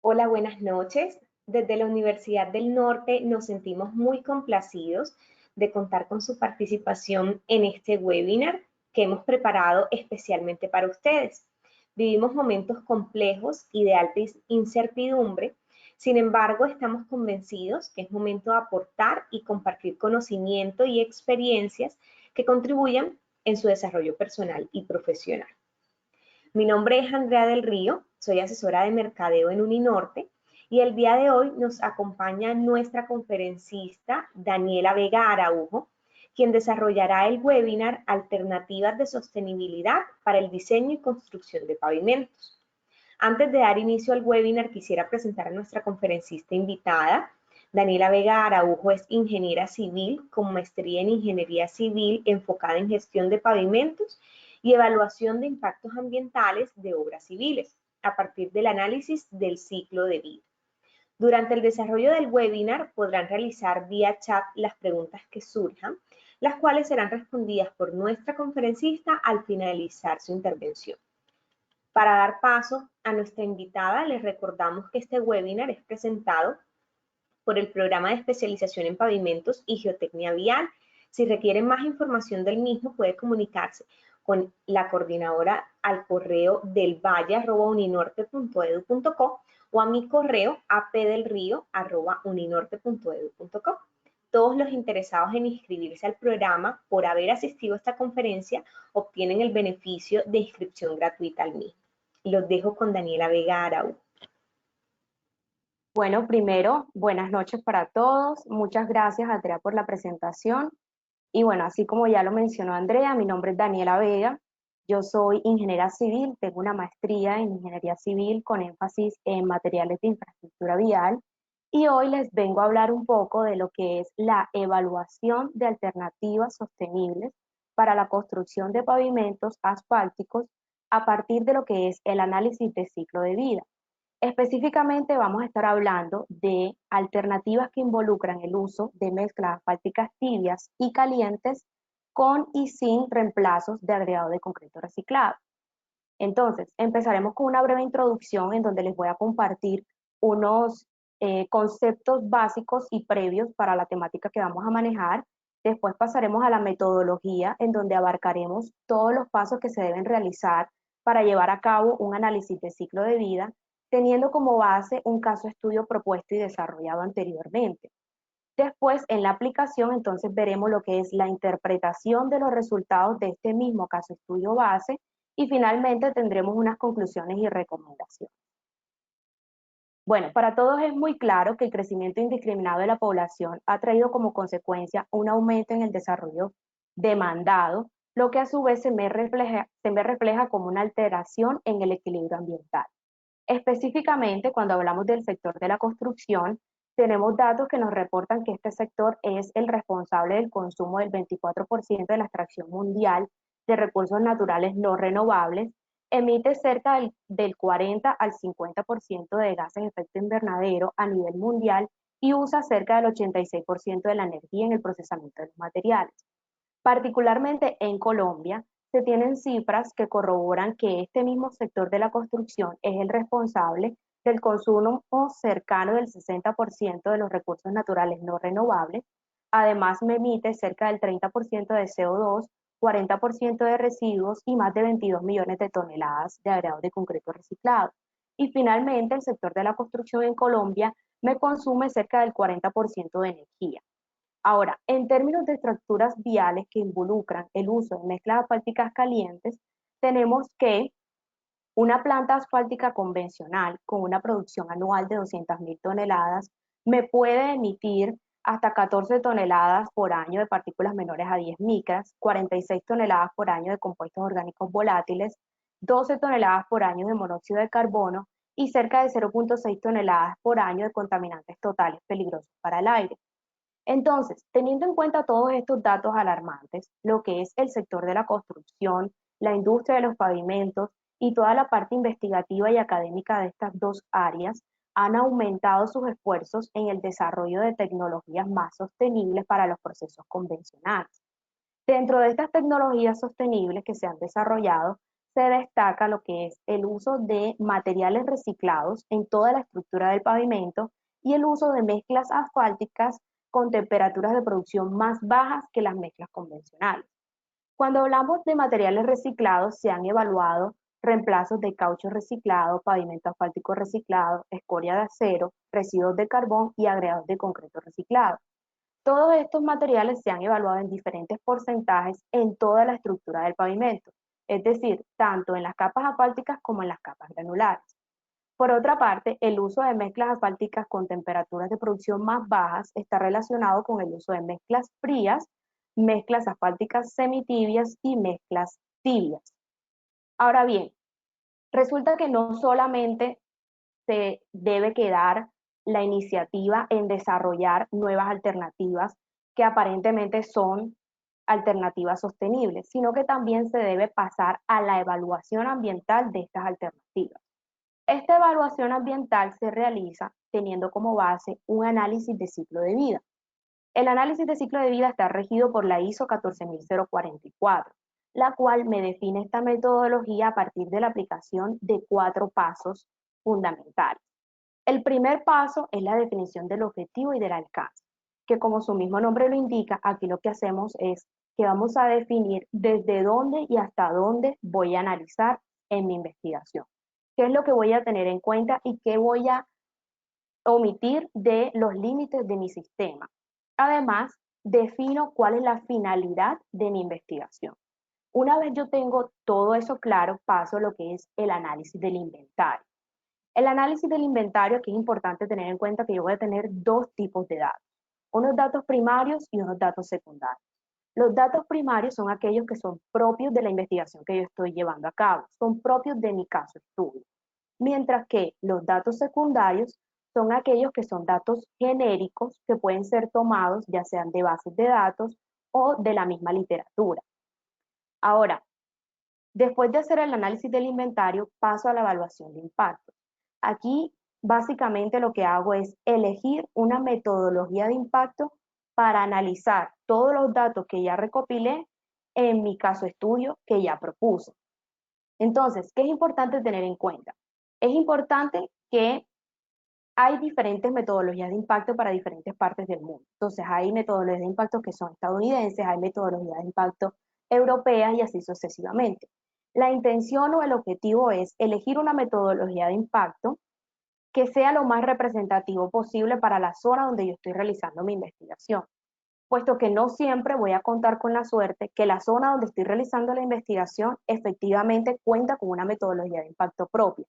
Hola, buenas noches. Desde la Universidad del Norte nos sentimos muy complacidos de contar con su participación en este webinar que hemos preparado especialmente para ustedes. Vivimos momentos complejos y de alta incertidumbre. Sin embargo, estamos convencidos que es momento de aportar y compartir conocimiento y experiencias que contribuyan en su desarrollo personal y profesional. Mi nombre es Andrea del Río, soy asesora de mercadeo en Uninorte y el día de hoy nos acompaña nuestra conferencista Daniela Vega Araujo, quien desarrollará el webinar Alternativas de Sostenibilidad para el Diseño y Construcción de Pavimentos. Antes de dar inicio al webinar, quisiera presentar a nuestra conferencista invitada. Daniela Vega Araujo es ingeniera civil con maestría en ingeniería civil enfocada en gestión de pavimentos y evaluación de impactos ambientales de obras civiles, a partir del análisis del ciclo de vida. Durante el desarrollo del webinar podrán realizar vía chat las preguntas que surjan, las cuales serán respondidas por nuestra conferencista al finalizar su intervención. Para dar paso a nuestra invitada, les recordamos que este webinar es presentado por el Programa de Especialización en Pavimentos y Geotecnia Vial. Si requieren más información del mismo, puede comunicarse con la coordinadora al correo delvalle@uninorte.edu.co o a mi correo apdelrio@uninorte.edu.co. Todos los interesados en inscribirse al programa por haber asistido a esta conferencia obtienen el beneficio de inscripción gratuita al mismo. Los dejo con Daniela Vega Araujo. Bueno, primero, buenas noches para todos. Muchas gracias, Andrea, por la presentación. Y bueno, así como ya lo mencionó Andrea, mi nombre es Daniela Vega. Yo soy ingeniera civil, tengo una maestría en ingeniería civil con énfasis en materiales de infraestructura vial. Y hoy les vengo a hablar un poco de lo que es la evaluación de alternativas sostenibles para la construcción de pavimentos asfálticos a partir de lo que es el análisis de ciclo de vida. Específicamente vamos a estar hablando de alternativas que involucran el uso de mezclas asfálticas tibias y calientes con y sin reemplazos de agregado de concreto reciclado. Entonces, empezaremos con una breve introducción en donde les voy a compartir unos conceptos básicos y previos para la temática que vamos a manejar. Después pasaremos a la metodología en donde abarcaremos todos los pasos que se deben realizar para llevar a cabo un análisis de ciclo de vida, teniendo como base un caso estudio propuesto y desarrollado anteriormente. Después, en la aplicación, entonces veremos lo que es la interpretación de los resultados de este mismo caso estudio base y finalmente tendremos unas conclusiones y recomendaciones. Bueno, para todos es muy claro que el crecimiento indiscriminado de la población ha traído como consecuencia un aumento en el desarrollo demandado, lo que a su vez se me refleja como una alteración en el equilibrio ambiental. Específicamente, cuando hablamos del sector de la construcción, tenemos datos que nos reportan que este sector es el responsable del consumo del 24% de la extracción mundial de recursos naturales no renovables, emite cerca del 40 al 50% de gases de efecto invernadero a nivel mundial y usa cerca del 86% de la energía en el procesamiento de los materiales. Particularmente en Colombia, se tienen cifras que corroboran que este mismo sector de la construcción es el responsable del consumo cercano del 60% de los recursos naturales no renovables. Además, me emite cerca del 30% de CO2, 40% de residuos y más de 22 millones de toneladas de agregado de concreto reciclado. Y finalmente, el sector de la construcción en Colombia me consume cerca del 40% de energía. Ahora, en términos de estructuras viales que involucran el uso de mezclas asfálticas calientes, tenemos que una planta asfáltica convencional con una producción anual de 200.000 toneladas me puede emitir hasta 14 toneladas por año de partículas menores a 10 micras, 46 toneladas por año de compuestos orgánicos volátiles, 12 toneladas por año de monóxido de carbono y cerca de 0,6 toneladas por año de contaminantes totales peligrosos para el aire. Entonces, teniendo en cuenta todos estos datos alarmantes, lo que es el sector de la construcción, la industria de los pavimentos y toda la parte investigativa y académica de estas dos áreas han aumentado sus esfuerzos en el desarrollo de tecnologías más sostenibles para los procesos convencionales. Dentro de estas tecnologías sostenibles que se han desarrollado, se destaca lo que es el uso de materiales reciclados en toda la estructura del pavimento y el uso de mezclas asfálticas con temperaturas de producción más bajas que las mezclas convencionales. Cuando hablamos de materiales reciclados, se han evaluado reemplazos de caucho reciclado, pavimento asfáltico reciclado, escoria de acero, residuos de carbón y agregados de concreto reciclado. Todos estos materiales se han evaluado en diferentes porcentajes en toda la estructura del pavimento, es decir, tanto en las capas asfálticas como en las capas granulares. Por otra parte, el uso de mezclas asfálticas con temperaturas de producción más bajas está relacionado con el uso de mezclas frías, mezclas asfálticas semitibias y mezclas tibias. Ahora bien, resulta que no solamente se debe quedar la iniciativa en desarrollar nuevas alternativas que aparentemente son alternativas sostenibles, sino que también se debe pasar a la evaluación ambiental de estas alternativas. Esta evaluación ambiental se realiza teniendo como base un análisis de ciclo de vida. El análisis de ciclo de vida está regido por la ISO 14044, la cual me define esta metodología a partir de la aplicación de 4 pasos fundamentales. El primer paso es la definición del objetivo y del alcance, que como su mismo nombre lo indica, aquí lo que hacemos es que vamos a definir desde dónde y hasta dónde voy a analizar en mi investigación. ¿Qué es lo que voy a tener en cuenta y qué voy a omitir de los límites de mi sistema? Además, defino cuál es la finalidad de mi investigación. Una vez yo tengo todo eso claro, paso a lo que es el análisis del inventario. El análisis del inventario, aquí es importante tener en cuenta que yo voy a tener dos tipos de datos, unos datos primarios y unos datos secundarios. Los datos primarios son aquellos que son propios de la investigación que yo estoy llevando a cabo, son propios de mi caso estudio, mientras que los datos secundarios son aquellos que son datos genéricos que pueden ser tomados ya sean de bases de datos o de la misma literatura. Ahora, después de hacer el análisis del inventario, paso a la evaluación de impacto. Aquí básicamente lo que hago es elegir una metodología de impacto para analizar todos los datos que ya recopilé en mi caso estudio que ya propuse. Entonces, ¿qué es importante tener en cuenta? Es importante que hay diferentes metodologías de impacto para diferentes partes del mundo. Entonces, hay metodologías de impacto que son estadounidenses, hay metodologías de impacto europeas y así sucesivamente. La intención o el objetivo es elegir una metodología de impacto que sea lo más representativo posible para la zona donde yo estoy realizando mi investigación, puesto que no siempre voy a contar con la suerte que la zona donde estoy realizando la investigación efectivamente cuenta con una metodología de impacto propia.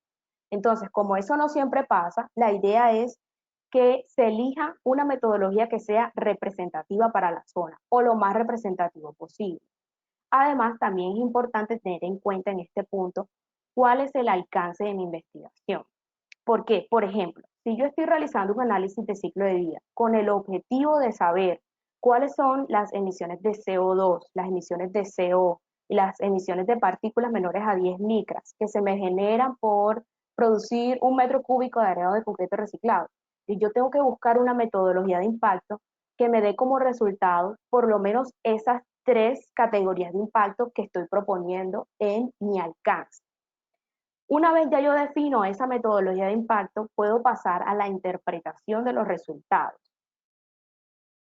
Entonces, como eso no siempre pasa, la idea es que se elija una metodología que sea representativa para la zona o lo más representativo posible. Además, también es importante tener en cuenta en este punto cuál es el alcance de mi investigación. ¿Por qué? Por ejemplo, si yo estoy realizando un análisis de ciclo de vida con el objetivo de saber cuáles son las emisiones de CO2, las emisiones de CO y las emisiones de partículas menores a 10 micras que se me generan por producir un metro cúbico de agregado de concreto reciclado, y yo tengo que buscar una metodología de impacto que me dé como resultado por lo menos esas 3 categorías de impacto que estoy proponiendo en mi alcance. Una vez ya yo defino esa metodología de impacto, puedo pasar a la interpretación de los resultados.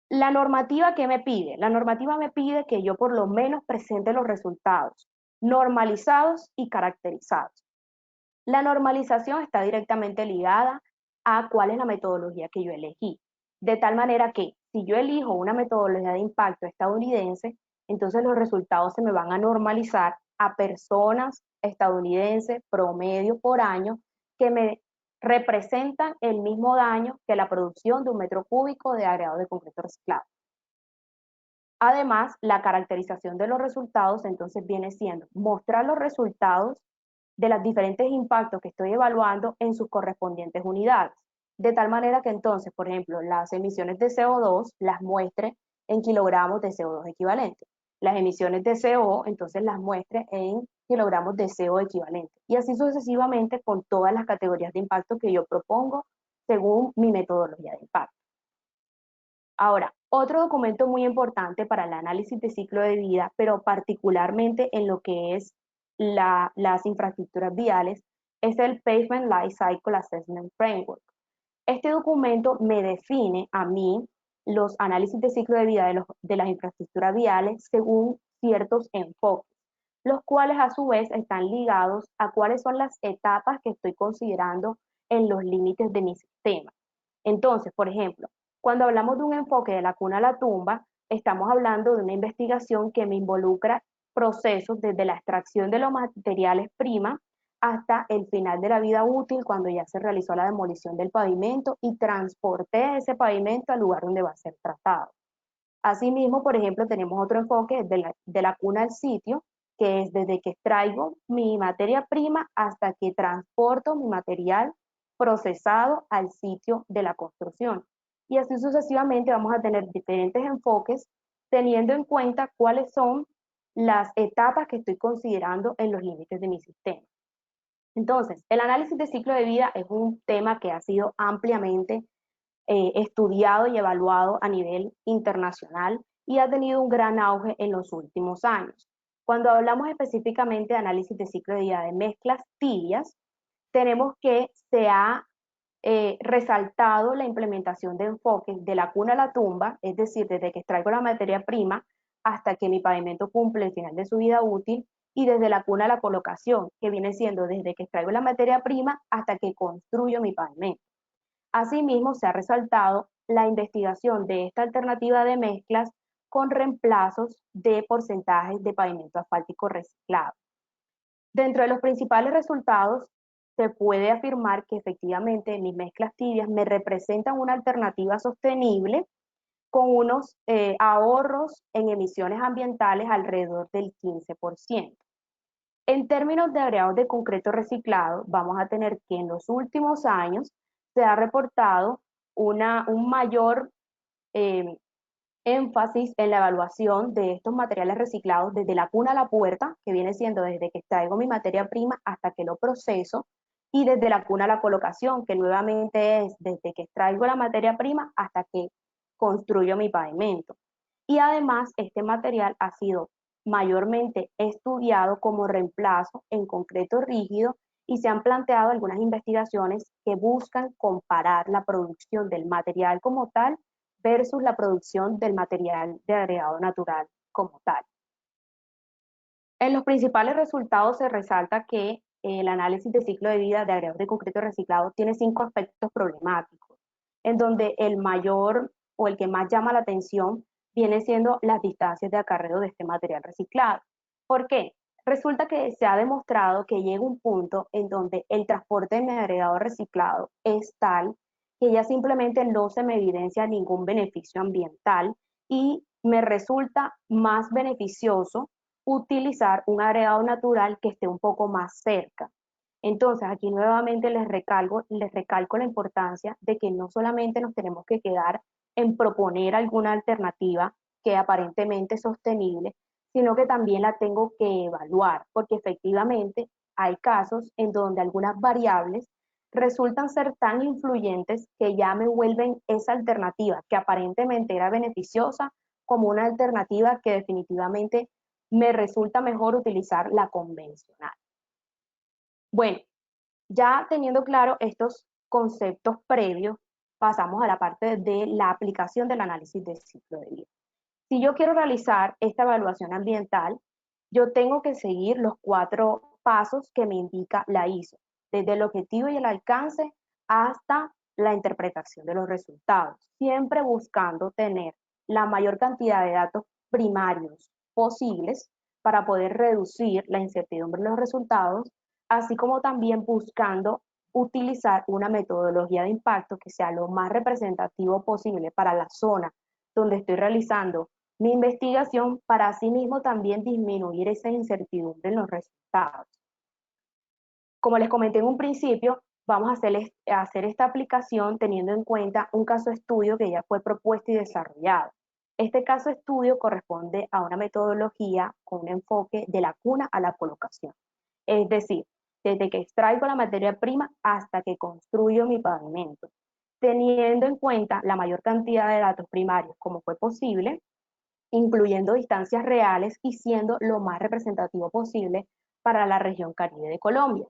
La normativa, ¿qué me pide? La normativa me pide que yo por lo menos presente los resultados normalizados y caracterizados. La normalización está directamente ligada a cuál es la metodología que yo elegí. De tal manera que si yo elijo una metodología de impacto estadounidense, entonces los resultados se me van a normalizar a personas estadounidenses promedio por año que me representan el mismo daño que la producción de un metro cúbico de agregado de concreto reciclado. Además, la caracterización de los resultados entonces viene siendo mostrar los resultados de los diferentes impactos que estoy evaluando en sus correspondientes unidades. De tal manera que entonces, por ejemplo, las emisiones de CO2 las muestre en kilogramos de CO2 equivalente. Las emisiones de CO, entonces las muestre en kilogramos de CO equivalente. Y así sucesivamente con todas las categorías de impacto que yo propongo según mi metodología de impacto. Ahora, otro documento muy importante para el análisis de ciclo de vida, pero particularmente en lo que es las infraestructuras viales es el Pavement Life Cycle Assessment Framework. Este documento me define a mí los análisis de ciclo de vida de las infraestructuras viales según ciertos enfoques, los cuales a su vez están ligados a cuáles son las etapas que estoy considerando en los límites de mi sistema. Entonces, por ejemplo, cuando hablamos de un enfoque de la cuna a la tumba, estamos hablando de una investigación que me involucra procesos desde la extracción de los materiales prima hasta el final de la vida útil, cuando ya se realizó la demolición del pavimento y transporté ese pavimento al lugar donde va a ser tratado. Asimismo, por ejemplo, tenemos otro enfoque de la cuna al sitio, que es desde que extraigo mi materia prima hasta que transporto mi material procesado al sitio de la construcción. Y así sucesivamente vamos a tener diferentes enfoques teniendo en cuenta cuáles son las etapas que estoy considerando en los límites de mi sistema. Entonces, el análisis de ciclo de vida es un tema que ha sido ampliamente estudiado y evaluado a nivel internacional y ha tenido un gran auge en los últimos años. Cuando hablamos específicamente de análisis de ciclo de vida de mezclas tibias, tenemos que se ha resaltado la implementación de enfoques de la cuna a la tumba, es decir, desde que extraigo la materia prima hasta que mi pavimento cumple el final de su vida útil, y desde la cuna a la colocación, que viene siendo desde que extraigo la materia prima hasta que construyo mi pavimento. Asimismo, se ha resaltado la investigación de esta alternativa de mezclas con reemplazos de porcentajes de pavimento asfáltico reciclado. Dentro de los principales resultados, se puede afirmar que efectivamente mis mezclas tibias me representan una alternativa sostenible con unos ahorros en emisiones ambientales alrededor del 15%. En términos de agregados de concreto reciclado, vamos a tener que en los últimos años se ha reportado un mayor énfasis en la evaluación de estos materiales reciclados desde la cuna a la puerta, que viene siendo desde que extraigo mi materia prima hasta que lo proceso, y desde la cuna a la colocación, que nuevamente es desde que extraigo la materia prima hasta que construyo mi pavimento. Y además, este material ha sido mayormente estudiado como reemplazo en concreto rígido y se han planteado algunas investigaciones que buscan comparar la producción del material como tal versus la producción del material de agregado natural como tal. En los principales resultados se resalta que el análisis de ciclo de vida de agregados de concreto reciclado tiene 5 aspectos problemáticos, en donde el mayor o el que más llama la atención viene siendo las distancias de acarreo de este material reciclado. ¿Por qué? Resulta que se ha demostrado que llega un punto en donde el transporte de mi agregado reciclado es tal que ya simplemente no se me evidencia ningún beneficio ambiental y me resulta más beneficioso utilizar un agregado natural que esté un poco más cerca. Entonces, aquí nuevamente les recalco la importancia de que no solamente nos tenemos que quedar en proponer alguna alternativa que aparentemente es sostenible, sino que también la tengo que evaluar, porque efectivamente hay casos en donde algunas variables resultan ser tan influyentes que ya me vuelven esa alternativa que aparentemente era beneficiosa como una alternativa que definitivamente me resulta mejor utilizar la convencional. Bueno, ya teniendo claro estos conceptos previos, pasamos a la parte de la aplicación del análisis de ciclo de vida. Si yo quiero realizar esta evaluación ambiental, yo tengo que seguir los 4 pasos que me indica la ISO, desde el objetivo y el alcance hasta la interpretación de los resultados, siempre buscando tener la mayor cantidad de datos primarios posibles para poder reducir la incertidumbre en los resultados, así como también buscando utilizar una metodología de impacto que sea lo más representativo posible para la zona donde estoy realizando mi investigación, para asimismo también disminuir esa incertidumbre en los resultados. Como les comenté en un principio, vamos a hacer esta aplicación teniendo en cuenta un caso estudio que ya fue propuesto y desarrollado. Este caso estudio corresponde a una metodología con un enfoque de la cuna a la colocación. Es decir, desde que extraigo la materia prima hasta que construyo mi pavimento, teniendo en cuenta la mayor cantidad de datos primarios como fue posible, incluyendo distancias reales y siendo lo más representativo posible para la región Caribe de Colombia.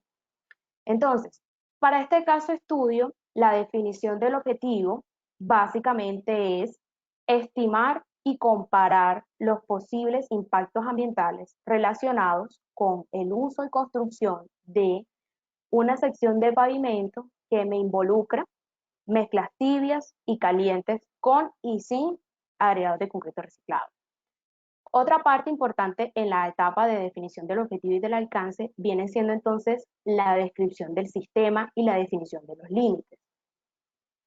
Entonces, para este caso estudio, la definición del objetivo básicamente es estimar y comparar los posibles impactos ambientales relacionados con el uso y construcción de una sección de pavimento que me involucra mezclas tibias y calientes con y sin agregados de concreto reciclado. Otra parte importante en la etapa de definición del objetivo y del alcance viene siendo entonces la descripción del sistema y la definición de los límites.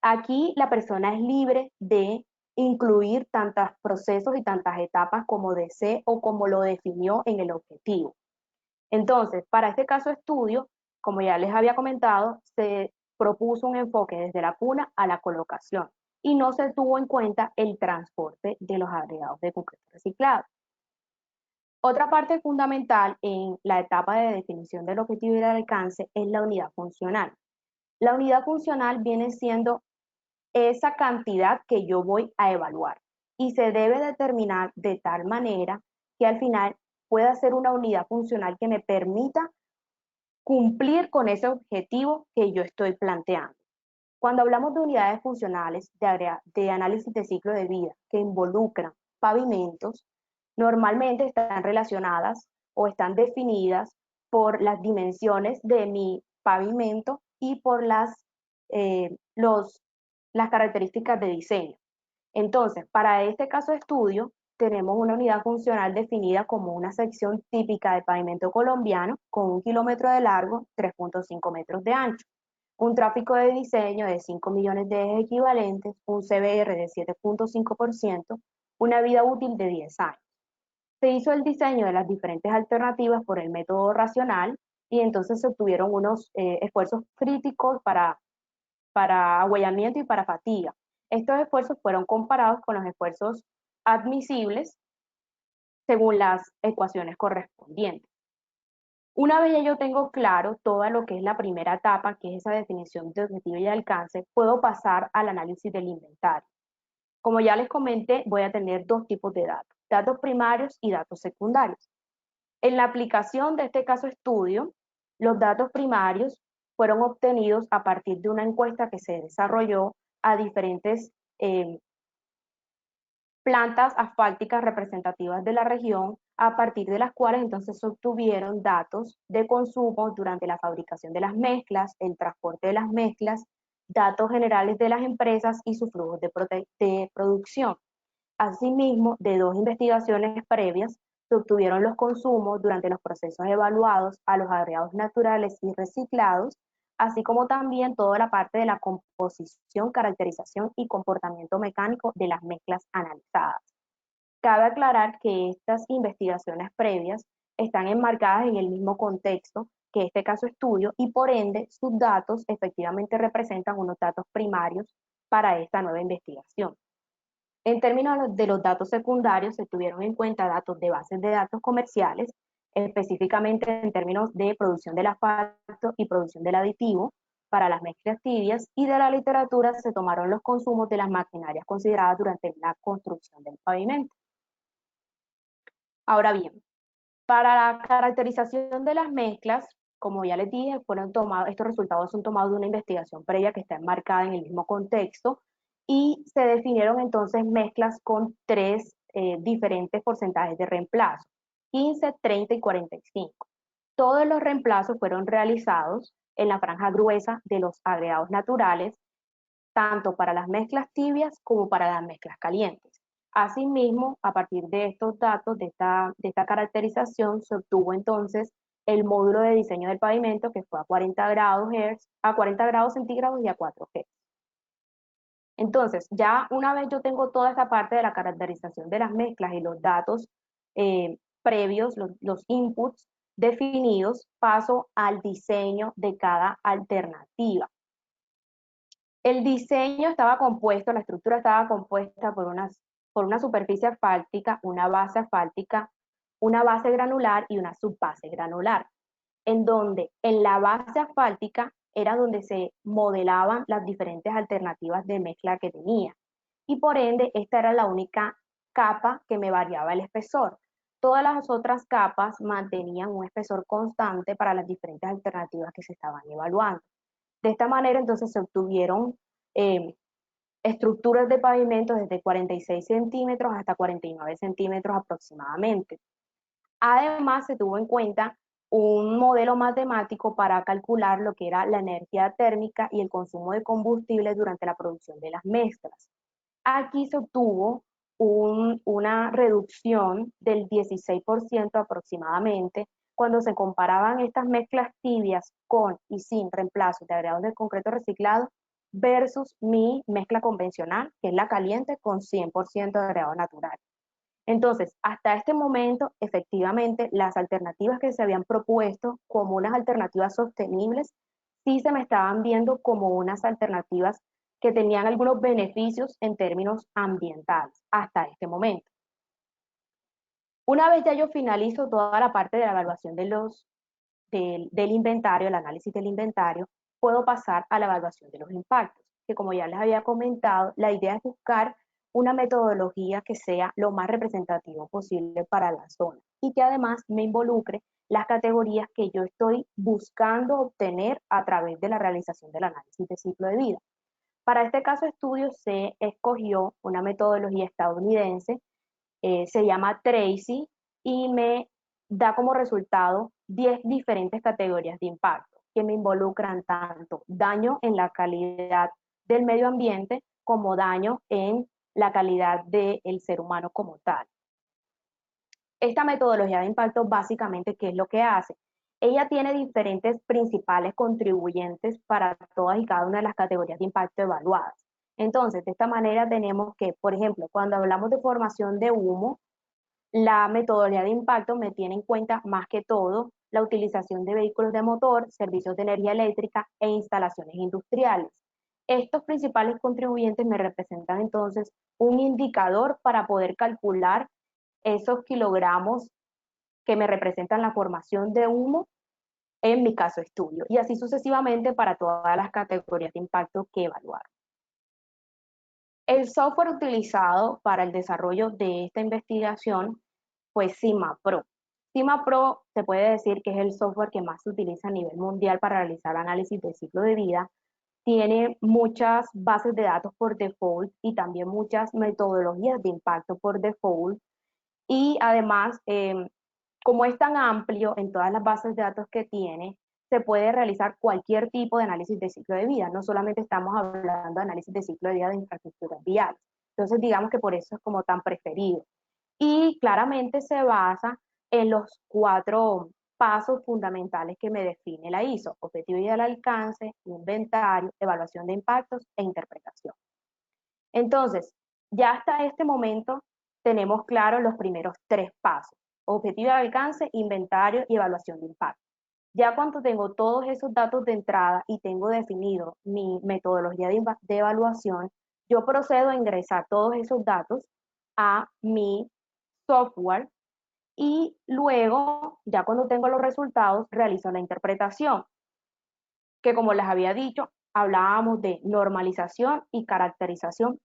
Aquí la persona es libre de incluir tantos procesos y tantas etapas como desee o como lo definió en el objetivo. Entonces, para este caso estudio, como ya les había comentado, se propuso un enfoque desde la cuna a la colocación y no se tuvo en cuenta el transporte de los agregados de concreto reciclado. Otra parte fundamental en la etapa de definición del objetivo y del alcance es la unidad funcional. La unidad funcional viene siendo esa cantidad que yo voy a evaluar y se debe determinar de tal manera que al final pueda ser una unidad funcional que me permita cumplir con ese objetivo que yo estoy planteando. Cuando hablamos de unidades funcionales de análisis de ciclo de vida que involucran pavimentos, normalmente están relacionadas o están definidas por las dimensiones de mi pavimento y por las características de diseño. Entonces, para este caso de estudio, tenemos una unidad funcional definida como una sección típica de pavimento colombiano con 1 kilómetro de largo, 3.5 metros de ancho, un tráfico de diseño de 5 millones de ejes equivalentes, un CBR de 7.5%, una vida útil de 10 años. Se hizo el diseño de las diferentes alternativas por el método racional y entonces se obtuvieron unos esfuerzos críticos para ahuellamiento y para fatiga. Estos esfuerzos fueron comparados con los esfuerzos admisibles según las ecuaciones correspondientes. Una vez ya yo tengo claro todo lo que es la primera etapa, que es esa definición de objetivo y de alcance, puedo pasar al análisis del inventario. Como ya les comenté, voy a tener dos tipos de datos primarios y datos secundarios. En la aplicación de este caso estudio, los datos primarios fueron obtenidos a partir de una encuesta que se desarrolló a diferentes plantas asfálticas representativas de la región, a partir de las cuales entonces se obtuvieron datos de consumo durante la fabricación de las mezclas, el transporte de las mezclas, datos generales de las empresas y sus flujos de producción. Asimismo, de dos investigaciones previas, se obtuvieron los consumos durante los procesos evaluados a los agregados naturales y reciclados, así como también toda la parte de la composición, caracterización y comportamiento mecánico de las mezclas analizadas. Cabe aclarar que estas investigaciones previas están enmarcadas en el mismo contexto que este caso estudio y por ende sus datos efectivamente representan unos datos primarios para esta nueva investigación. En términos de los datos secundarios, se tuvieron en cuenta datos de bases de datos comerciales, específicamente en términos de producción del asfalto y producción del aditivo para las mezclas tibias, y de la literatura se tomaron los consumos de las maquinarias consideradas durante la construcción del pavimento. Ahora bien, para la caracterización de las mezclas, como ya les dije, estos resultados son tomados de una investigación previa que está enmarcada en el mismo contexto, y se definieron entonces mezclas con tres diferentes porcentajes de reemplazo, 15, 30 y 45. Todos los reemplazos fueron realizados en la franja gruesa de los agregados naturales, tanto para las mezclas tibias como para las mezclas calientes. Asimismo, a partir de estos datos, de esta caracterización, se obtuvo entonces el módulo de diseño del pavimento que fue a 40 grados centígrados y a 4 Hz. Entonces, ya una vez yo tengo toda esta parte de la caracterización de las mezclas y los datos previos, los inputs definidos, paso al diseño de cada alternativa. El diseño estaba compuesto, la estructura estaba compuesta por una superficie asfáltica, una base asfáltica, una base granular y una subbase granular, en donde en la base asfáltica era donde se modelaban las diferentes alternativas de mezcla que tenía. Y por ende, esta era la única capa que me variaba el espesor. todas las otras capas mantenían un espesor constante para las diferentes alternativas que se estaban evaluando. De esta manera, entonces, se obtuvieron estructuras de pavimento desde 46 centímetros hasta 49 centímetros aproximadamente. Además, se tuvo en cuenta un modelo matemático para calcular lo que era la energía térmica y el consumo de combustible durante la producción de las mezclas. Aquí se obtuvo una reducción del 16% aproximadamente cuando se comparaban estas mezclas tibias con y sin reemplazo de agregados de concreto reciclado versus mi mezcla convencional, que es la caliente con 100% de agregado natural. Entonces, hasta este momento, efectivamente, las alternativas que se habían propuesto como unas alternativas sostenibles, sí se me estaban viendo como unas alternativas que tenían algunos beneficios en términos ambientales, hasta este momento. Una vez ya yo finalizo toda la parte de la evaluación del inventario, el análisis del inventario, puedo pasar a la evaluación de los impactos, que como ya les había comentado, la idea es buscar una metodología que sea lo más representativo posible para la zona y que además me involucre las categorías que yo estoy buscando obtener a través de la realización del análisis de ciclo de vida. Para este caso de estudio se escogió una metodología estadounidense, se llama Tracy y me da como resultado 10 diferentes categorías de impacto que me involucran tanto daño en la calidad del medio ambiente como daño en la calidad del ser humano como tal. Esta metodología de impacto básicamente, ¿qué es lo que hace? Ella tiene diferentes principales contribuyentes para todas y cada una de las categorías de impacto evaluadas. Entonces, de esta manera tenemos que, por ejemplo, cuando hablamos de formación de humo, la metodología de impacto me tiene en cuenta más que todo la utilización de vehículos de motor, servicios de energía eléctrica e instalaciones industriales. Estos principales contribuyentes me representan entonces un indicador para poder calcular esos kilogramos que me representan la formación de humo en mi caso estudio, y así sucesivamente para todas las categorías de impacto que evaluar. El software utilizado para el desarrollo de esta investigación fue CIMAPRO. CIMAPRO se puede decir que es el software que más se utiliza a nivel mundial para realizar análisis de ciclo de vida. Tiene muchas bases de datos por default y también muchas metodologías de impacto por default. Y además, como es tan amplio en todas las bases de datos que tiene, se puede realizar cualquier tipo de análisis de ciclo de vida. No solamente estamos hablando de análisis de ciclo de vida de infraestructuras viales. Entonces, digamos que por eso es como tan preferido. Y claramente se basa en los 4 pasos fundamentales que me define la ISO: objetivo y el alcance, inventario, evaluación de impactos e interpretación. Entonces, ya hasta este momento tenemos claros los primeros 3 pasos: objetivo de alcance, inventario y evaluación de impacto. Ya cuando tengo todos esos datos de entrada y tengo definido mi metodología de evaluación, yo procedo a ingresar todos esos datos a mi software y luego, ya cuando tengo los resultados, realizo la interpretación, que como les había dicho, hablábamos de normalización y caracterización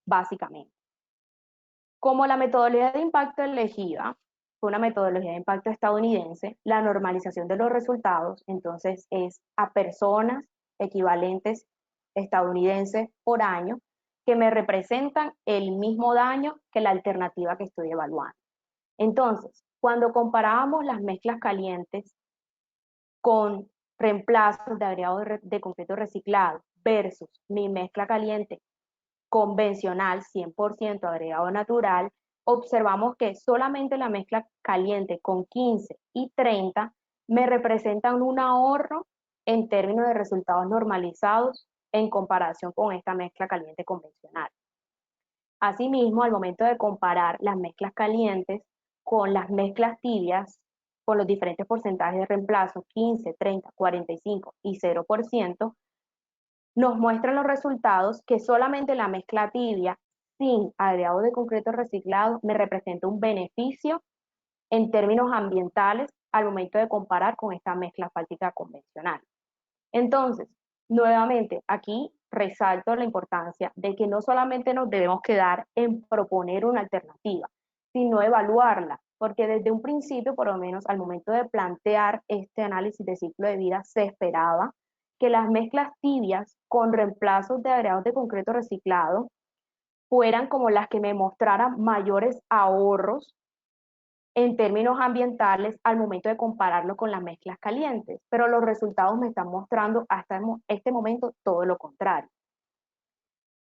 básicamente. Como la metodología de impacto elegida fue una metodología de impacto estadounidense, la normalización de los resultados entonces es a personas equivalentes estadounidenses por año que me representan el mismo daño que la alternativa que estoy evaluando. Entonces, cuando comparábamos las mezclas calientes con reemplazos de agregado de concreto reciclado versus mi mezcla caliente convencional 100% agregado natural, observamos que solamente la mezcla caliente con 15 y 30 me representan un ahorro en términos de resultados normalizados en comparación con esta mezcla caliente convencional. Asimismo, al momento de comparar las mezclas calientes con las mezclas tibias, con los diferentes porcentajes de reemplazo, 15, 30, 45 y 0%, nos muestran los resultados que solamente la mezcla tibia sin agregado de concreto reciclado me representa un beneficio en términos ambientales al momento de comparar con esta mezcla asfáltica convencional. Entonces, nuevamente, aquí resalto la importancia de que no solamente nos debemos quedar en proponer una alternativa, sino evaluarla porque desde un principio, por lo menos al momento de plantear este análisis de ciclo de vida, se esperaba que las mezclas tibias con reemplazos de agregados de concreto reciclado fueran como las que me mostraran mayores ahorros en términos ambientales al momento de compararlo con las mezclas calientes, pero los resultados me están mostrando hasta este momento todo lo contrario.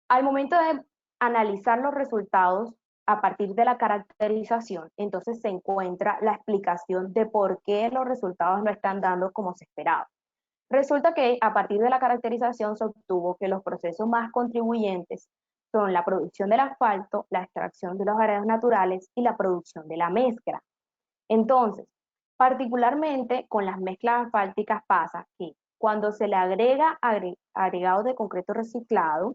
Al momento de analizar los resultados a partir de la caracterización, entonces se encuentra la explicación de por qué los resultados no están dando como se esperaba. Resulta que a partir de la caracterización se obtuvo que los procesos más contribuyentes son la producción del asfalto, la extracción de los agregados naturales y la producción de la mezcla. Entonces, particularmente con las mezclas asfálticas pasa que cuando se le agrega agregados de concreto reciclado,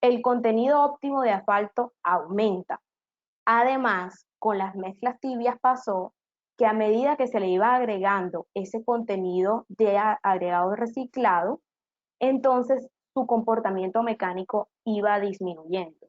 el contenido óptimo de asfalto aumenta. Además, con las mezclas tibias pasó que a medida que se le iba agregando ese contenido de agregado reciclado, entonces su comportamiento mecánico iba disminuyendo.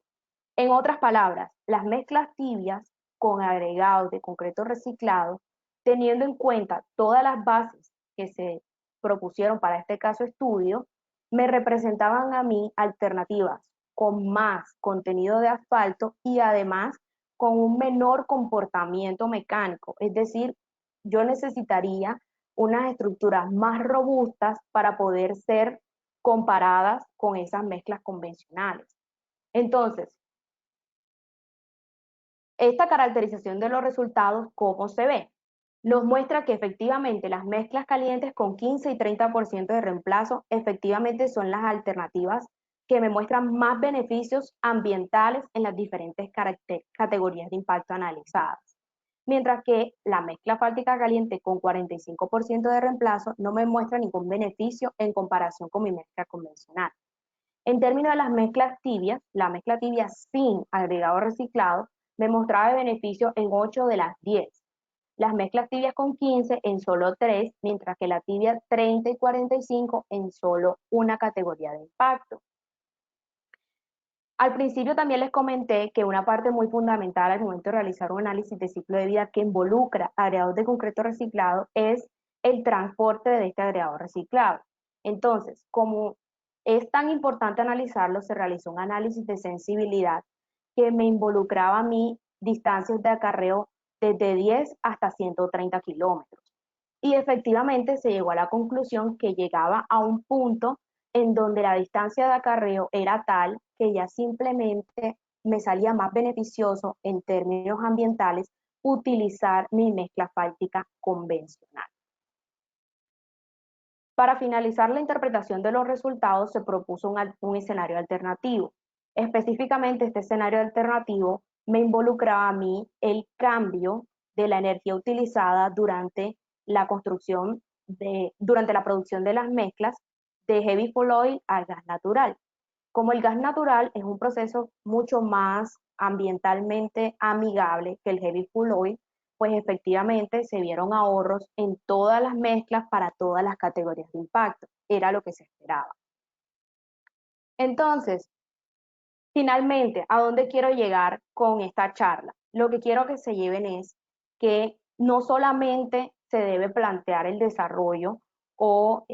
En otras palabras, las mezclas tibias con agregados de concreto reciclado, teniendo en cuenta todas las bases que se propusieron para este caso estudio, me representaban a mí alternativas con más contenido de asfalto y además con un menor comportamiento mecánico. Es decir, yo necesitaría unas estructuras más robustas para poder ser comparadas con esas mezclas convencionales. Entonces, esta caracterización de los resultados, ¿cómo se ve? Nos muestra que efectivamente las mezclas calientes con 15 y 30% de reemplazo efectivamente son las alternativas que me muestran más beneficios ambientales en las diferentes categorías de impacto analizadas. Mientras que la mezcla asfáltica caliente con 45% de reemplazo no me muestra ningún beneficio en comparación con mi mezcla convencional. En términos de las mezclas tibias, la mezcla tibia sin agregado reciclado me mostraba beneficio en 8 de las 10. Las mezclas tibias con 15 en solo 3, mientras que la tibia 30 y 45 en solo una categoría de impacto. Al principio también les comenté que una parte muy fundamental al momento de realizar un análisis de ciclo de vida que involucra agregados de concreto reciclado es el transporte de este agregado reciclado. Entonces, como es tan importante analizarlo, se realizó un análisis de sensibilidad que me involucraba a mí distancias de acarreo desde 10 hasta 130 kilómetros. Y efectivamente se llegó a la conclusión que llegaba a un punto en donde la distancia de acarreo era tal que ya simplemente me salía más beneficioso en términos ambientales utilizar mi mezcla asfáltica convencional. Para finalizar la interpretación de los resultados se propuso un escenario alternativo. Específicamente este escenario alternativo me involucraba a mí el cambio de la energía utilizada durante la construcción durante la producción de las mezclas de heavy fuel oil al gas natural. Como el gas natural es un proceso mucho más ambientalmente amigable que el heavy fuel oil, pues efectivamente se vieron ahorros en todas las mezclas para todas las categorías de impacto. Era lo que se esperaba. Entonces, finalmente, ¿a dónde quiero llegar con esta charla? Lo que quiero que se lleven es que no solamente se debe plantear el desarrollo o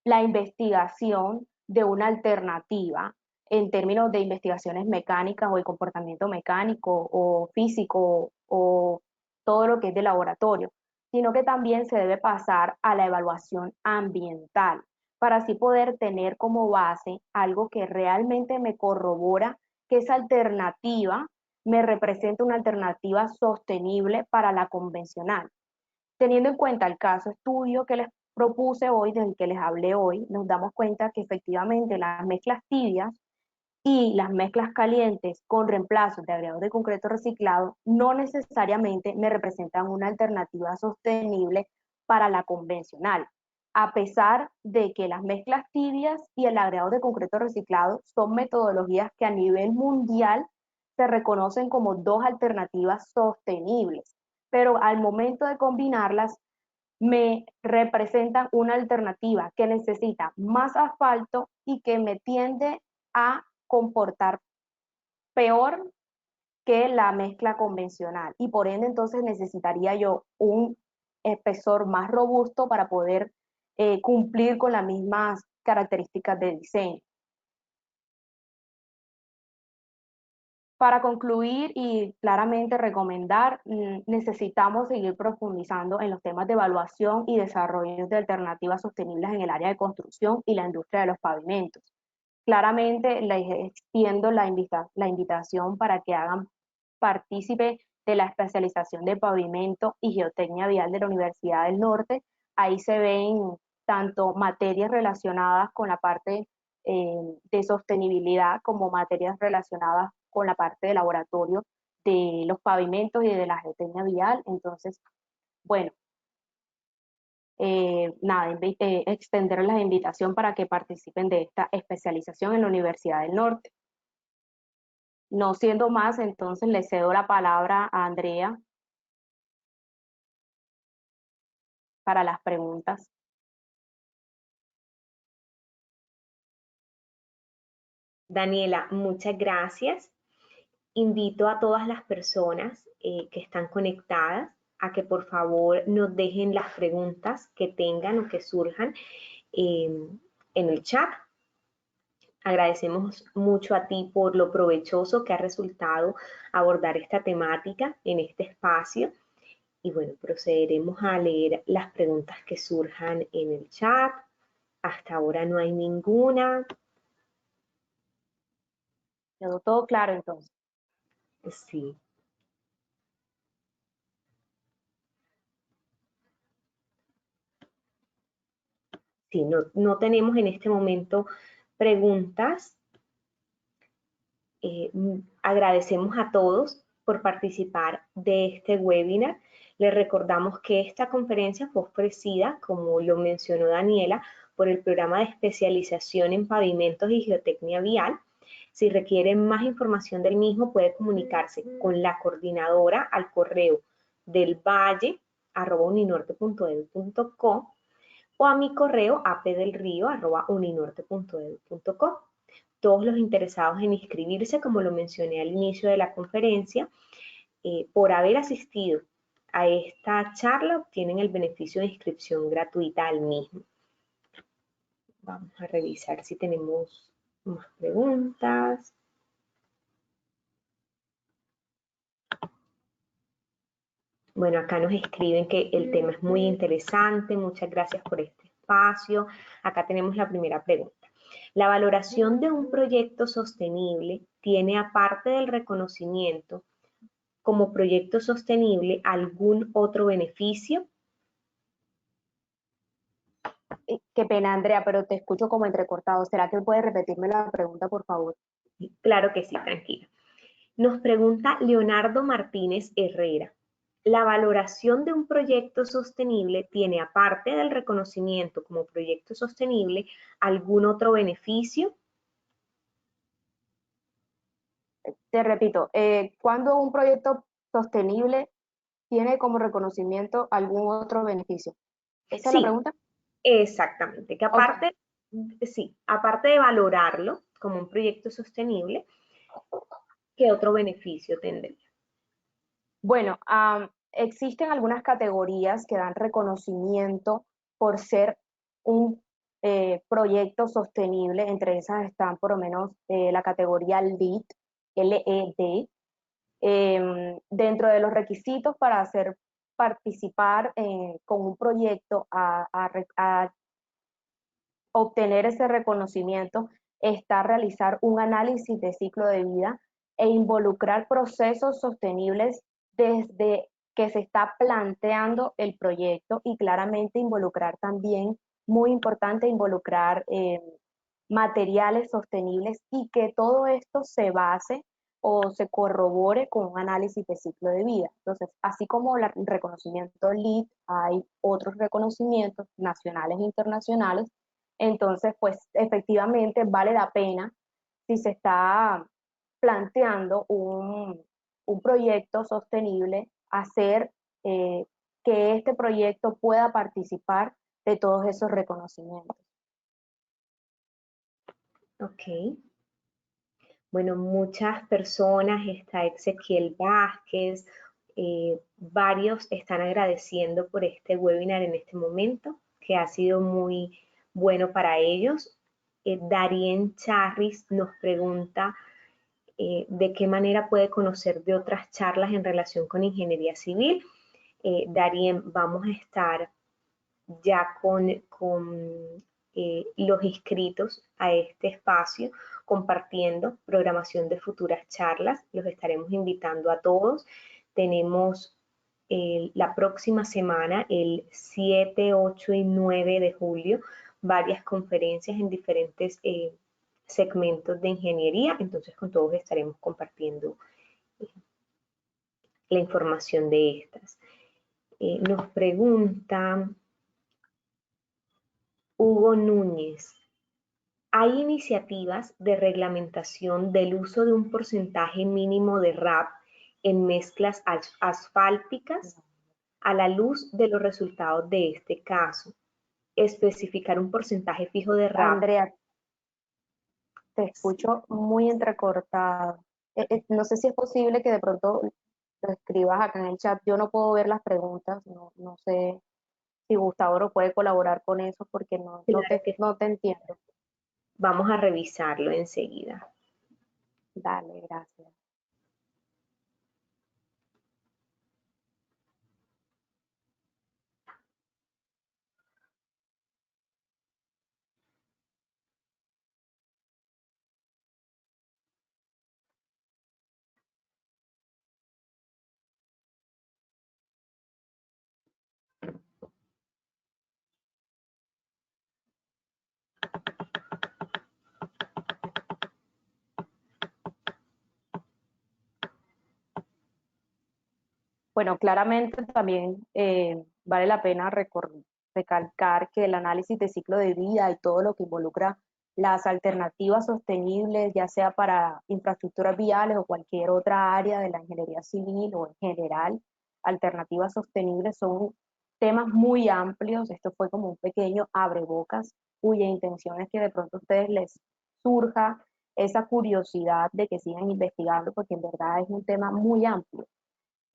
la investigación de una alternativa en términos de investigaciones mecánicas o el comportamiento mecánico o físico o todo lo que es de laboratorio, sino que también se debe pasar a la evaluación ambiental para así poder tener como base algo que realmente me corrobora que esa alternativa me representa una alternativa sostenible para la convencional. Teniendo en cuenta el caso estudio que les propuse hoy, del que les hablé hoy, nos damos cuenta que efectivamente las mezclas tibias y las mezclas calientes con reemplazos de agregados de concreto reciclado no necesariamente me representan una alternativa sostenible para la convencional, a pesar de que las mezclas tibias y el agregado de concreto reciclado son metodologías que a nivel mundial se reconocen como dos alternativas sostenibles, pero al momento de combinarlas me representan una alternativa que necesita más asfalto y que me tiende a comportar peor que la mezcla convencional y por ende entonces necesitaría yo un espesor más robusto para poder cumplir con las mismas características de diseño. Para concluir y claramente recomendar, necesitamos seguir profundizando en los temas de evaluación y desarrollo de alternativas sostenibles en el área de construcción y la industria de los pavimentos. Claramente les extiendo la invitación para que hagan partícipe de la especialización de pavimento y geotecnia vial de la Universidad del Norte. Ahí se ven tanto materias relacionadas con la parte de sostenibilidad como materias relacionadas con la parte de laboratorio de los pavimentos y de la geotecnia vial. Entonces, bueno, nada, extender la invitación para que participen de esta especialización en la Universidad del Norte. No siendo más, entonces le cedo la palabra a Andrea para las preguntas. Daniela, muchas gracias. Invito a todas las personas que están conectadas a que por favor nos dejen las preguntas que tengan o que surjan en el chat. Agradecemos mucho a ti por lo provechoso que ha resultado abordar esta temática en este espacio. Y bueno, procederemos a leer las preguntas que surjan en el chat. Hasta ahora no hay ninguna. ¿Quedó todo claro entonces? Sí. Sí, no tenemos en este momento preguntas. Agradecemos a todos por participar de este webinar. Les recordamos que esta conferencia fue ofrecida, como lo mencionó Daniela, por el programa de especialización en pavimentos y geotecnia vial. Si requieren más información del mismo, puede comunicarse con la coordinadora al correo delvalle@uninorte.edu.co o a mi correo apdelrio@uninorte.edu.co. Todos los interesados en inscribirse, como lo mencioné al inicio de la conferencia, por haber asistido a esta charla, obtienen el beneficio de inscripción gratuita al mismo. Vamos a revisar si tenemos más preguntas. Bueno, acá nos escriben que el tema es muy interesante. Muchas gracias por este espacio. Acá tenemos la primera pregunta. ¿La valoración de un proyecto sostenible tiene, aparte del reconocimiento como proyecto sostenible, algún otro beneficio? Qué pena, Andrea, pero te escucho como entrecortado. ¿Será que puedes repetirme la pregunta, por favor? Claro que sí, tranquila. Nos pregunta Leonardo Martínez Herrera. ¿La valoración de un proyecto sostenible tiene, aparte del reconocimiento como proyecto sostenible, algún otro beneficio? Te repito, ¿cuándo un proyecto sostenible tiene como reconocimiento algún otro beneficio? ¿Esa es la Sí, pregunta? exactamente. Que Ok. aparte, sí, aparte de valorarlo como un proyecto sostenible, ¿qué otro beneficio tendría? Bueno, existen algunas categorías que dan reconocimiento por ser un proyecto sostenible. Entre esas están por lo menos la categoría LEED, LED. Dentro de los requisitos para hacer participar con un proyecto a obtener ese reconocimiento está realizar un análisis de ciclo de vida e involucrar procesos sostenibles desde que se está planteando el proyecto y claramente involucrar también, muy importante, involucrar materiales sostenibles y que todo esto se base o se corrobore con un análisis de ciclo de vida. Entonces, así como el reconocimiento LEED, hay otros reconocimientos nacionales e internacionales. Entonces, pues efectivamente vale la pena si se está planteando un proyecto sostenible, hacer que este proyecto pueda participar de todos esos reconocimientos. Ok. bueno, muchas personas, está Ezequiel Vázquez, varios están agradeciendo por este webinar en este momento, que ha sido muy bueno para ellos. Darien Charris nos pregunta de qué manera puede conocer de otras charlas en relación con ingeniería civil. Darien, vamos a estar ya con los inscritos a este espacio compartiendo programación de futuras charlas. Los estaremos invitando a todos. Tenemos la próxima semana, el 7, 8 y 9 de julio, varias conferencias en diferentes segmentos de ingeniería. Entonces con todos estaremos compartiendo la información de estas. Nos preguntan Hugo Núñez. Hay iniciativas de reglamentación del uso de un porcentaje mínimo de RAP en mezclas asfálticas a la luz de los resultados de este caso. Especificar un porcentaje fijo de RAP. Andrea, te escucho muy entrecortado. No sé si es posible que de pronto lo escribas acá en el chat. Yo no puedo ver las preguntas, no sé si Gustavo no puede colaborar con eso porque Claro que no te entiendo. vamos a revisarlo enseguida. Dale, gracias. Bueno, claramente también vale la pena recalcar que el análisis de ciclo de vida y todo lo que involucra las alternativas sostenibles, ya sea para infraestructuras viales o cualquier otra área de la ingeniería civil o en general, alternativas sostenibles son temas muy amplios. Esto fue como un pequeño abrebocas cuya intención es que de pronto a ustedes les surja esa curiosidad de que sigan investigando, porque en verdad es un tema muy amplio.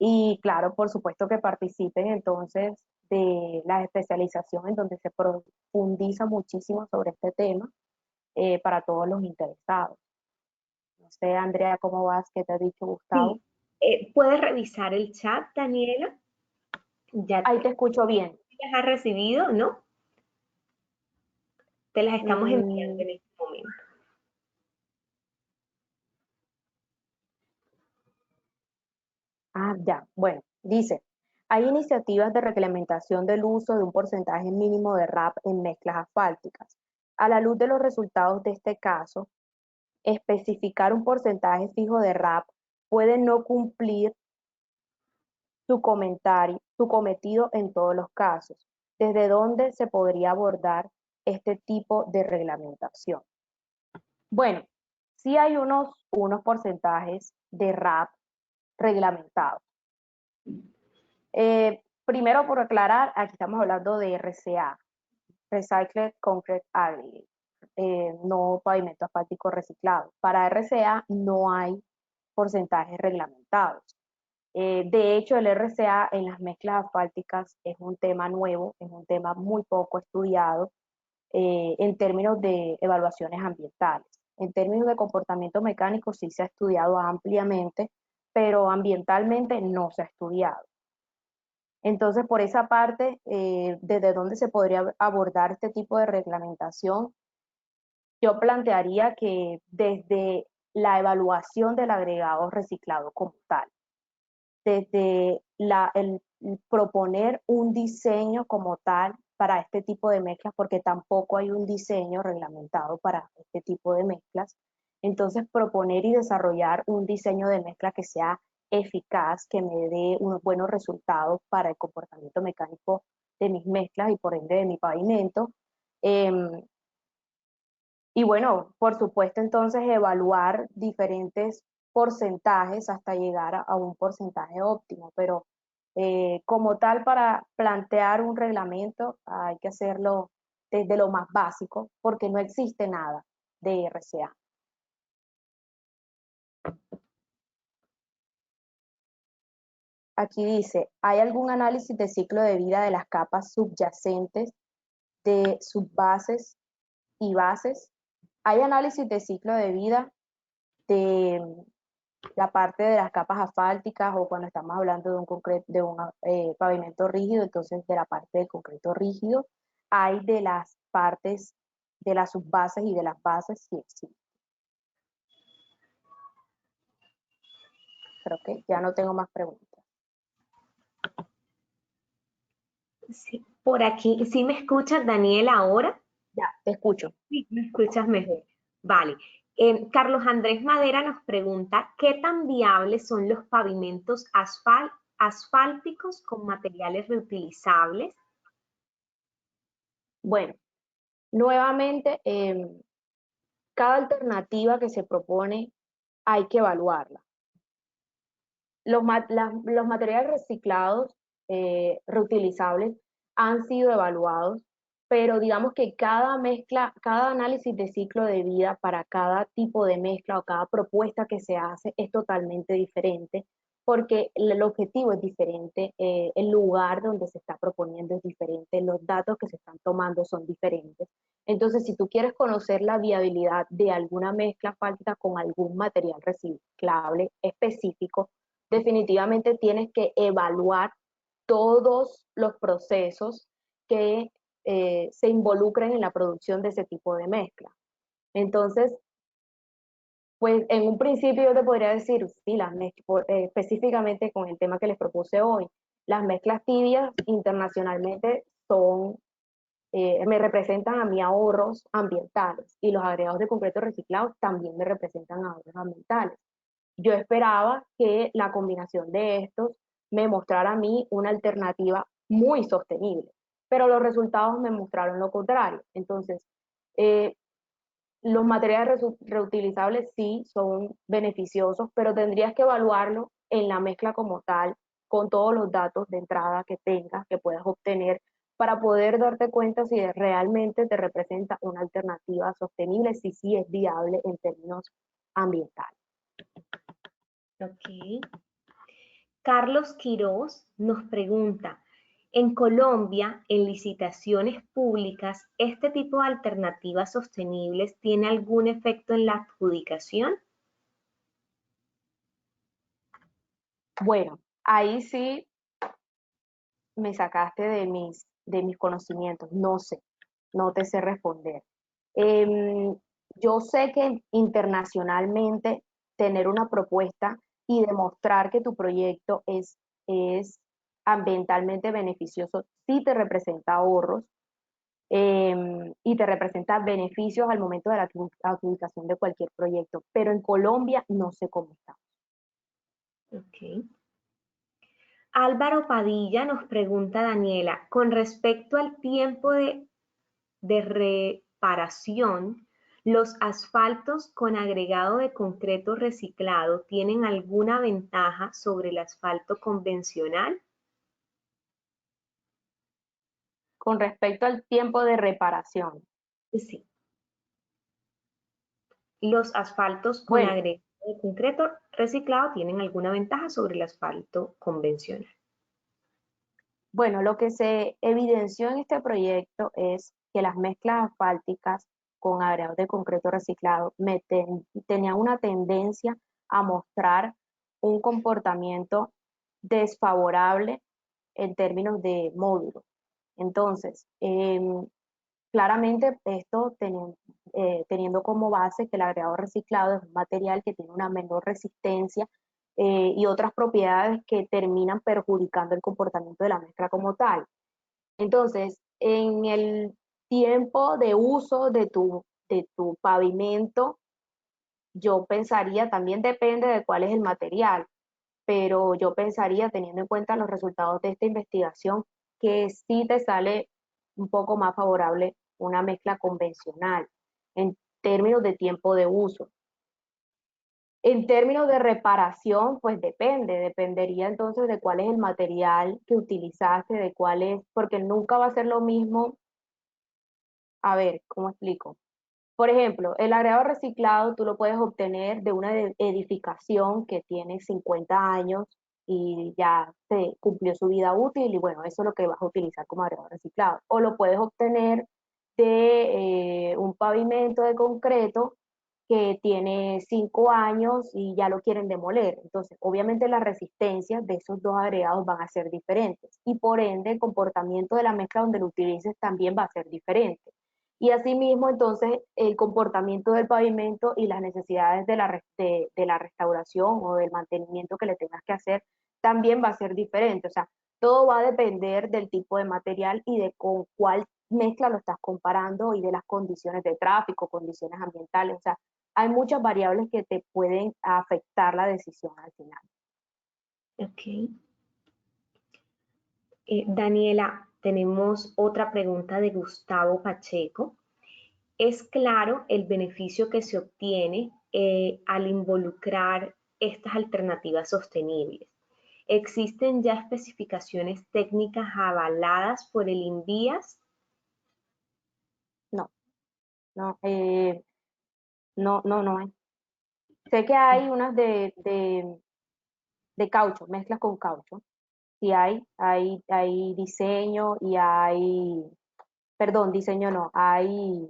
Y claro, por supuesto que participen entonces de la especialización en donde se profundiza muchísimo sobre este tema para todos los interesados. No sé, Andrea, ¿cómo vas? ¿Qué te ha dicho Gustavo? Sí, ¿puedes revisar el chat, Daniela? Ya Ahí te escucho bien. las has recibido, ¿no? Te las estamos enviando Mm, en este momento. ya. Bueno, dice, hay iniciativas de reglamentación del uso de un porcentaje mínimo de RAP en mezclas asfálticas. A la luz de los resultados de este caso, especificar un porcentaje fijo de RAP puede no cumplir su cometido en todos los casos. ¿Desde dónde se podría abordar este tipo de reglamentación? Bueno, sí hay unos porcentajes de RAP reglamentados. Primero, por aclarar, aquí estamos hablando de RCA, Recycled Concrete Aggregate, no pavimento asfáltico reciclado. Para RCA no hay porcentajes reglamentados. De hecho, el RCA en las mezclas asfálticas es un tema nuevo, es un tema muy poco estudiado en términos de evaluaciones ambientales. En términos de comportamiento mecánico sí se ha estudiado ampliamente, pero ambientalmente no se ha estudiado. Entonces, por esa parte, ¿desde dónde se podría abordar este tipo de reglamentación? Yo plantearía que desde la evaluación del agregado reciclado como tal, desde el proponer un diseño como tal para este tipo de mezclas, porque tampoco hay un diseño reglamentado para este tipo de mezclas. Entonces, proponer y desarrollar un diseño de mezcla que sea eficaz, que me dé unos buenos resultados para el comportamiento mecánico de mis mezclas y por ende de mi pavimento. Eh, y bueno, por supuesto, entonces evaluar diferentes porcentajes hasta llegar a un porcentaje óptimo, pero como tal para plantear un reglamento hay que hacerlo desde lo más básico porque no existe nada de RCA. aquí dice, ¿hay algún análisis de ciclo de vida de las capas subyacentes de subbases y bases? ¿Hay análisis de ciclo de vida de la parte de las capas asfálticas o cuando estamos hablando de un concreto, de un pavimento rígido, entonces de la parte del concreto rígido? ¿Hay de las partes de las subbases y de las bases? Sí, sí. Creo que ya no tengo más preguntas. Sí, por aquí, ¿sí me escuchas, Daniela, ahora? Ya, te escucho. Sí, me escuchas mejor. Vale. Carlos Andrés Madera nos pregunta, ¿qué tan viables son los pavimentos asfálticos con materiales reutilizables? Bueno, nuevamente, cada alternativa que se propone hay que evaluarla. Los materiales reciclados, reutilizables, han sido evaluados, pero digamos que cada mezcla, cada análisis de ciclo de vida para cada tipo de mezcla o cada propuesta que se hace es totalmente diferente, porque el objetivo es diferente, el lugar donde se está proponiendo es diferente, los datos que se están tomando son diferentes. Entonces, si tú quieres conocer la viabilidad de alguna mezcla asfáltica con algún material reciclable específico, definitivamente tienes que evaluar todos los procesos que se involucren en la producción de ese tipo de mezcla. Entonces, pues en un principio yo te podría decir, sí, específicamente con el tema que les propuse hoy, las mezclas tibias internacionalmente son, me representan a mí ahorros ambientales y los agregados de concreto reciclados también me representan ahorros ambientales. Yo esperaba que la combinación de estos me mostrara a mí una alternativa muy sostenible, pero los resultados me mostraron lo contrario. Entonces, eh, los materiales reutilizables sí son beneficiosos, pero tendrías que evaluarlo en la mezcla como tal, con todos los datos de entrada que tengas, que puedas obtener, para poder darte cuenta si realmente te representa una alternativa sostenible, si sí es viable en términos ambientales. Ok. Carlos Quirós nos pregunta, en Colombia, en licitaciones públicas, ¿este tipo de alternativas sostenibles tiene algún efecto en la adjudicación? Bueno, ahí sí me sacaste de mis conocimientos, no sé, no te sé responder. Em, yo sé que internacionalmente tener una propuesta y demostrar que tu proyecto es ambientalmente beneficioso sí te representa ahorros, y te representa beneficios al momento de la adjudicación de cualquier proyecto, pero en Colombia no sé cómo está. Ok. Álvaro Padilla nos pregunta, Daniela, con respecto al tiempo de reparación, ¿los asfaltos con agregado de concreto reciclado tienen alguna ventaja sobre el asfalto convencional? Con respecto al tiempo de reparación, Sí. ¿Los asfaltos con bueno, agregado de concreto reciclado tienen alguna ventaja sobre el asfalto convencional? Bueno, lo que se evidenció en este proyecto es que las mezclas asfálticas con agregados de concreto reciclado tenían una tendencia a mostrar un comportamiento desfavorable en términos de módulo. Entonces, claramente esto teniendo como base que el agregado reciclado es un material que tiene una menor resistencia, y otras propiedades que terminan perjudicando el comportamiento de la mezcla como tal. Entonces, en el tiempo de uso de tu pavimento, yo pensaría, también depende de cuál es el material, pero yo pensaría, teniendo en cuenta los resultados de esta investigación, que sí te sale un poco más favorable una mezcla convencional en términos de tiempo de uso. En términos de reparación, pues dependería entonces de cuál es el material que utilizaste, de cuál es, porque nunca va a ser lo mismo. A ver, ¿cómo explico? Por ejemplo, el agregado reciclado tú lo puedes obtener de una edificación que tiene 50 años y ya se cumplió su vida útil y bueno, eso es lo que vas a utilizar como agregado reciclado. O lo puedes obtener de un pavimento de concreto que tiene 5 años y ya lo quieren demoler. Entonces, obviamente las resistencias de esos dos agregados van a ser diferentes y por ende el comportamiento de la mezcla donde lo utilices también va a ser diferente. Y asimismo, entonces, el comportamiento del pavimento y las necesidades de la restauración o del mantenimiento que le tengas que hacer también va a ser diferente. O sea, todo va a depender del tipo de material y de con cuál mezcla lo estás comparando y de las condiciones de tráfico, condiciones ambientales. O sea, hay muchas variables que te pueden afectar la decisión al final. Ok. Daniela, tenemos otra pregunta de Gustavo Pacheco. ¿Es claro el beneficio que se obtiene al involucrar estas alternativas sostenibles? ¿Existen ya especificaciones técnicas avaladas por el INVIAS? No, no, no hay. Sé que hay unas de caucho, mezclas con caucho. Sí hay diseño y hay, perdón, diseño no, hay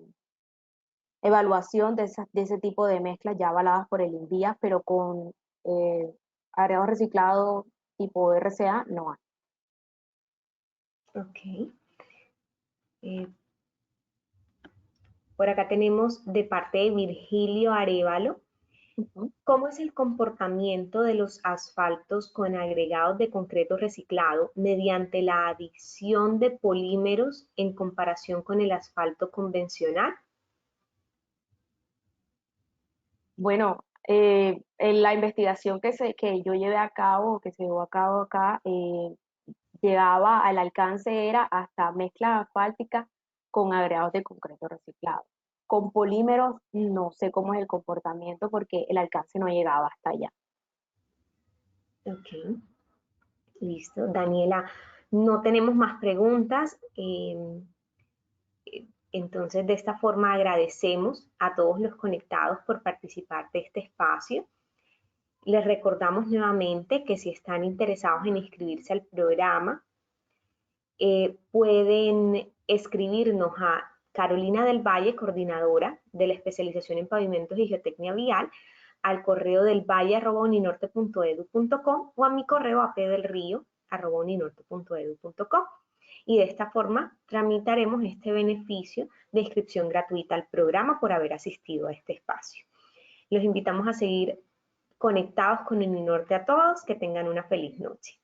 evaluación de ese tipo de mezclas ya avaladas por el INVIA, pero con eh, agregados reciclados tipo RCA no hay. Ok. Eh, por acá tenemos de parte de Virgilio Arevalo. Ujú. ¿Cómo es el comportamiento de los asfaltos con agregados de concreto reciclado mediante la adición de polímeros en comparación con el asfalto convencional? Bueno, en la investigación que yo llevé a cabo, que se llevó a cabo acá, llegaba al alcance, era hasta mezcla asfáltica con agregados de concreto reciclado. Con polímeros no sé cómo es el comportamiento porque el alcance no llegaba hasta allá. Ok, listo. Daniela, no tenemos más preguntas. Entonces, de esta forma agradecemos a todos los conectados por participar de este espacio. Les recordamos nuevamente que si están interesados en inscribirse al programa, pueden escribirnos a Carolina del Valle, coordinadora de la especialización en pavimentos y geotecnia vial, al correo del valle@uninorte.edu.co o a mi correo apdelrio@uninorte.edu.co. Y de esta forma tramitaremos este beneficio de inscripción gratuita al programa por haber asistido a este espacio. Los invitamos a seguir conectados con Uninorte a todos, que tengan una feliz noche.